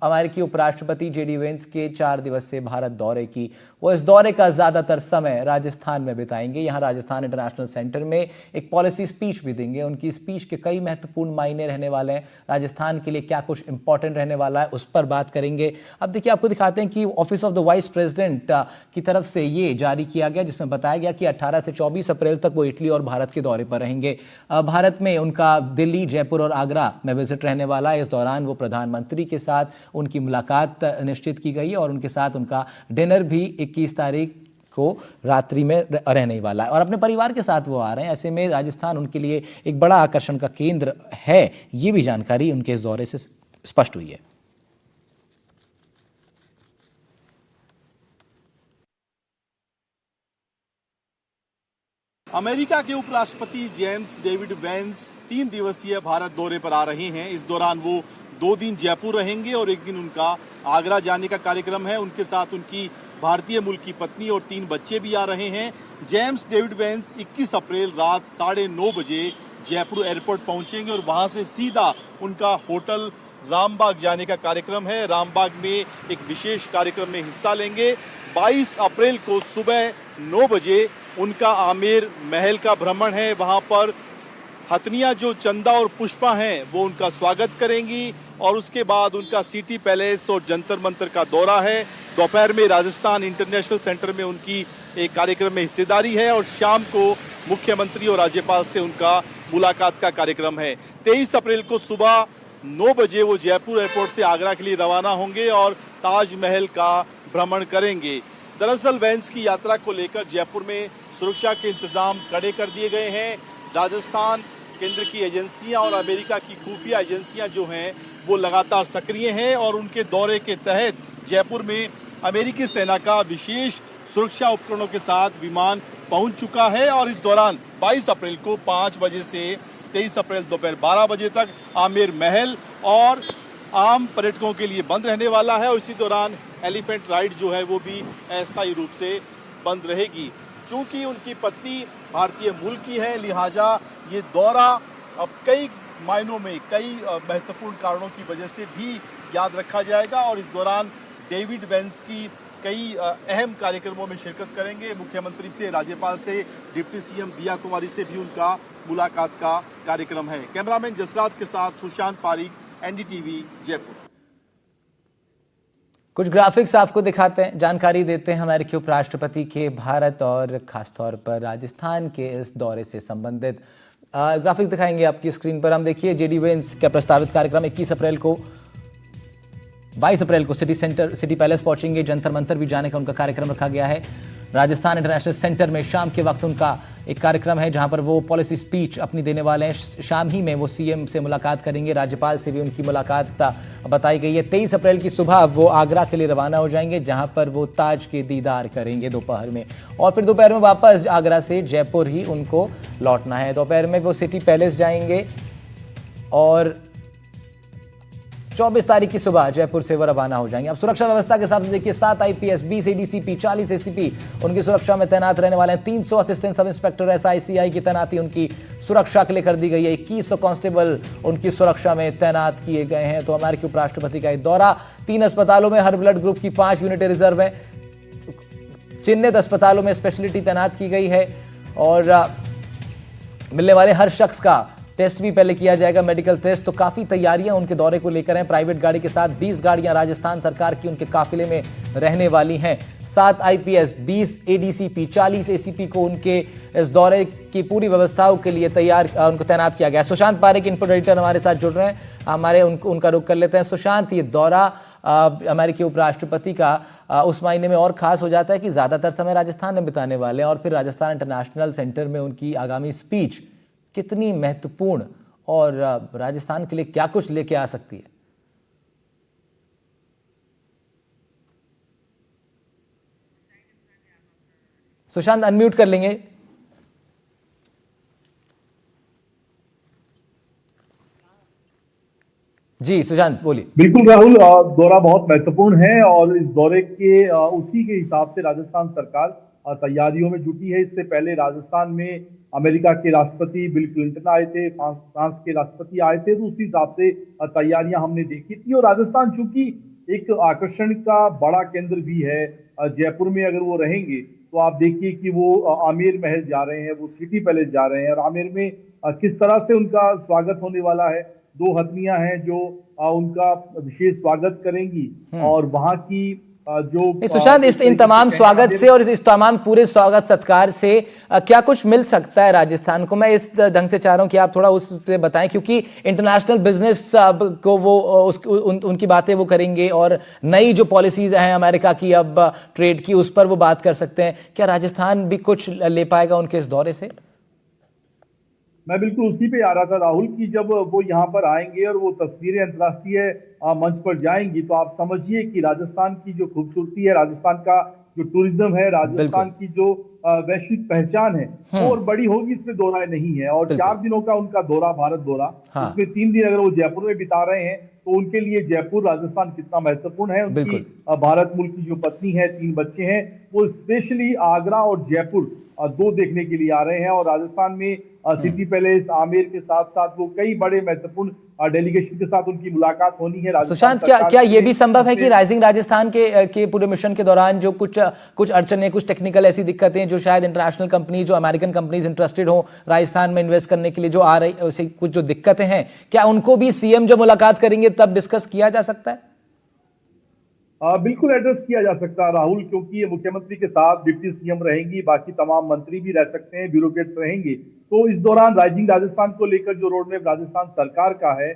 अमेरिकी उपराष्ट्रपति JD Vance के 4 दिवसीय भारत दौरे की। वो इस दौरे का ज्यादातर समय राजस्थान में बिताएंगे। यहाँ राजस्थान इंटरनेशनल सेंटर में एक पॉलिसी स्पीच भी देंगे। उनकी स्पीच के कई महत्वपूर्ण मायने रहने वाले हैं। राजस्थान के लिए क्या कुछ इंपॉर्टेंट रहने वाला है, उस पर बात करेंगे। अब देखिए, आपको दिखाते हैं कि office of the vice president की तरफ से ये जारी किया गया, जिसमें बताया गया कि 18 से 24 अप्रैल तक वो इटली और भारत के दौरे पर रहेंगे। भारत में उनका दिल्ली, जयपुर और आगरा में विजिट रहने वाला है। इस दौरान वो प्रधानमंत्री के साथ उनकी मुलाकात निश्चित की गई है और उनके साथ उनका डिनर भी 21 तारीख को रात्रि में रहने वाला है और अपने परिवार के साथ वो आ रहे हैं। ऐसे में राजस्थान उनके लिए एक बड़ा आकर्षण का केंद्र है। ये भी जानकारी उनके इस दौरे से स्पष्ट हुई है। अमेरिका के उपराष्ट्रपति जेम्स डेविड वेंस 3 दिवसीय भारत दौरे पर आ रहे हैं। इस दौरान वो 2 दिन जयपुर रहेंगे और 1 दिन उनका आगरा जाने का कार्यक्रम है। उनके साथ उनकी भारतीय मूल की पत्नी और 3 बच्चे भी आ रहे हैं। जेम्स डेविड वेंस 21 अप्रैल रात 9:30 बजे जयपुर एयरपोर्ट पहुंचेंगे और वहां से सीधा उनका होटल रामबाग जाने का कार्यक्रम है। रामबाग में एक विशेष कार्यक्रम में हिस्सा लेंगे। 22 अप्रैल को सुबह 9 बजे उनका आमेर महल का भ्रमण है। वहां पर हथनियां जो चंदा और पुष्पा हैं वो उनका स्वागत करेंगी और उसके बाद उनका सिटी पैलेस और जंतर मंतर का दौरा है। दोपहर में राजस्थान इंटरनेशनल सेंटर में उनकी एक कार्यक्रम में हिस्सेदारी है और शाम को मुख्यमंत्री और राज्यपाल से उनका मुलाकात का कार्यक्रम है। 23 अप्रैल को सुबह 9 बजे वो जयपुर एयरपोर्ट से आगरा के लिए रवाना होंगे और ताजमहल का भ्रमण करेंगे। दरअसल वेंस की यात्रा को लेकर जयपुर में सुरक्षा के इंतजाम कड़े कर दिए गए हैं। राजस्थान केंद्र की एजेंसियां और अमेरिका की खुफिया एजेंसियां जो हैं वो लगातार सक्रिय हैं और उनके दौरे के तहत जयपुर में अमेरिकी सेना का विशेष सुरक्षा उपकरणों के साथ विमान पहुंच चुका है और इस दौरान 22 अप्रैल को 5 बजे से 23 अप्रैल दोपहर 12 बजे तक आमेर महल और आम पर्यटकों के लिए बंद रहने वाला है और इसी दौरान एलिफेंट राइड जो है वो भी अस्थायी रूप से बंद रहेगी। चूंकि उनकी पत्नी भारतीय मूल की है, लिहाजा ये दौरा अब कई मायनों में कई महत्वपूर्ण कारणों की वजह से भी याद रखा जाएगा और इस दौरान डेविड वेंस की कई अहम कार्यक्रमों में शिरकत करेंगे। मुख्यमंत्री से, राज्यपाल से, डिप्टी सीएम दिया कुमारी से भी उनका मुलाकात का कार्यक्रम है। कैमरामैन जसराज के साथ सुशांत पारीक, एनडीटीवी, जयपुर। कुछ ग्राफिक्स आपको दिखाते हैं, जानकारी देते हैं अमेरिकी उपराष्ट्रपति के भारत और खासतौर पर राजस्थान के इस दौरे से संबंधित ग्राफिक्स दिखाएंगे आपकी स्क्रीन पर। हम देखिए, जेडी वेंस का प्रस्तावित कार्यक्रम 22 अप्रैल को सिटी पैलेस पहुंचेंगे। जंतर मंतर भी जाने का उनका कार्यक्रम रखा गया है। राजस्थान इंटरनेशनल सेंटर में शाम के वक्त उनका एक कार्यक्रम है जहां पर वो पॉलिसी स्पीच अपनी देने वाले हैं। शाम ही में वो सीएम से मुलाकात करेंगे, राज्यपाल से भी उनकी मुलाकात बताई गई है। 23 अप्रैल की सुबह वो आगरा के लिए रवाना हो जाएंगे जहां पर वो ताज के दीदार करेंगे दोपहर में और फिर दोपहर में वापस आगरा से जयपुर ही उनको लौटना है। दोपहर में वो सिटी पैलेस जाएंगे और 24 तारीख की सुबह जयपुर से वो रवाना हो जाएंगे। अब सुरक्षा व्यवस्था के हिसाब से देखिए, 7 आईपीएस, 20 एडीसीपी, 40 एसीपी उनकी सुरक्षा में तैनात रहने वाले हैं। 300 असिस्टेंट सब इंस्पेक्टर एसआईसीआई की तैनाती उनकी सुरक्षा के लिए कर दी गई है। 2100 कांस्टेबल उनकी सुरक्षा में तैनात किए गए हैं। तो अमेरिकी उपराष्ट्रपति का दौरा, 3 अस्पतालों में हर ब्लड ग्रुप की 5 यूनिटें रिजर्व है। चिन्हित अस्पतालों में स्पेशलिटी तैनात की गई है और मिलने वाले हर शख्स का टेस्ट भी पहले किया जाएगा, मेडिकल टेस्ट। तो काफी तैयारियां उनके दौरे को लेकर हैं। प्राइवेट गाड़ी के साथ 20 गाड़ियां राजस्थान सरकार की उनके काफिले में रहने वाली हैं। 7 आईपीएस, 20 एडीसीपी, 40 एसीपी को उनके इस दौरे की पूरी व्यवस्थाओं के लिए उनको तैनात किया गया है। सुशांत पारेख इनपुट एडिटर हमारे साथ जुड़ रहे हैं, उनका रुख कर लेते हैं। सुशांत, ये दौरा अमेरिकी उपराष्ट्रपति का उस मायने में और खास हो जाता है कि ज्यादातर समय राजस्थान में बिताने वाले हैं और फिर राजस्थान इंटरनेशनल सेंटर में उनकी आगामी स्पीच कितनी महत्वपूर्ण और राजस्थान के लिए क्या कुछ लेके आ सकती है? सुशांत, अनम्यूट कर लेंगे। जी सुशांत बोलिए। बिल्कुल राहुल, दौरा बहुत महत्वपूर्ण है और इस दौरे के उसी के हिसाब से राजस्थान सरकार तैयारियों में जुटी है। इससे पहले राजस्थान में अमेरिका के राष्ट्रपति बिल क्लिंटन आए थे, फ्रांस के राष्ट्रपति आए थे, तो उसी हिसाब से तैयारियां हमने देखी थी। और राजस्थान चूंकि एक आकर्षण का बड़ा केंद्र भी है, जयपुर में अगर वो रहेंगे तो आप देखिए कि वो आमेर महल जा रहे हैं, वो सिटी पैलेस जा रहे हैं, और आमेर में किस तरह से उनका स्वागत होने वाला है। 2 हथनियां हैं जो उनका विशेष स्वागत करेंगी, और वहां की जो सुशांत, इन तमाम स्वागत से और इस तमाम पूरे स्वागत सत्कार से क्या कुछ मिल सकता है राजस्थान को? मैं इस ढंग से चाह रहा हूं कि आप थोड़ा उस पे बताएं, क्योंकि इंटरनेशनल बिजनेस को वो उनकी बातें वो करेंगे, और नई जो पॉलिसीज हैं अमेरिका की अब ट्रेड की, उस पर वो बात कर सकते हैं। क्या राजस्थान भी कुछ ले पाएगा उनके इस दौरे से? मैं बिल्कुल उसी पे आ रहा था राहुल, कि जब वो यहाँ पर आएंगे और वो तस्वीरें अंतर्राष्ट्रीय मंच पर जाएंगी, तो आप समझिए कि राजस्थान की जो खूबसूरती है, राजस्थान का जो टूरिज्म है, राजस्थान की जो वैश्विक पहचान है, वो और बड़ी होगी, इसमें दो राय नहीं है। और 4 दिनों का उनका दौरा, भारत दौरा, इसमें 3 दिन अगर वो जयपुर में बिता रहे हैं, तो उनके लिए जयपुर, राजस्थान कितना महत्वपूर्ण है। उनकी भारत मूल की जो पत्नी है, 3 बच्चे हैं, वो स्पेशली आगरा और जयपुर 2 देखने के लिए आ रहे हैं। और राजस्थान में सिटी पैलेस, आमेर के साथ साथ वो कई बड़े महत्वपूर्ण डेलीगेशन के साथ उनकी मुलाकात होनी है। सुशांत, क्या ये भी संभव है कि राइजिंग राजस्थान के पूरे मिशन के दौरान जो कुछ अड़चने, कुछ टेक्निकल ऐसी दिक्कतें जो शायद इंटरनेशनल कंपनी, जो अमेरिकन कंपनीज इंटरेस्टेड हो राजस्थान में इन्वेस्ट करने के लिए, जो आ रही कुछ जो दिक्कतें हैं, क्या उनको भी सीएम जब मुलाकात करेंगे तब डिस्कस किया जा सकता है? बिल्कुल एड्रेस किया जा सकता है राहुल, क्योंकि ये मुख्यमंत्री के साथ डिप्टी सीएम रहेंगी, बाकी तमाम मंत्री भी रह सकते हैं, ब्यूरोक्रेट्स रहेंगे। तो इस दौरान राइजिंग राजस्थान को लेकर जो रोड मैप राजस्थान सरकार का है,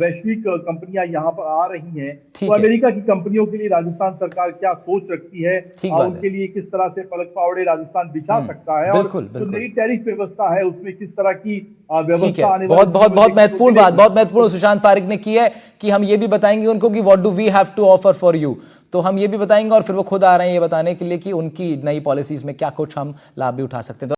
वैश्विक कंपनियां यहाँ पर आ रही हैं, तो अमेरिका की कंपनियों के लिए राजस्थान सरकार क्या सोच रखती है, उनके लिए किस तरह से पलक पावड़े राजस्थान बिछा सकता है, और जो नई टैरिफ व्यवस्था है उसमें किस तरह की व्यवस्था आने वाली। बहुत महत्वपूर्ण बात, बहुत महत्वपूर्ण सुशांत पारिक ने की है कि हम ये भी बताएंगे उनको कि what do we have to offer for you. तो हम ये भी बताएंगे, और फिर वो खुद आ रहे हैं ये बताने के लिए कि उनकी नई पॉलिसीज में क्या कुछ हम लाभ भी उठा सकते हैं।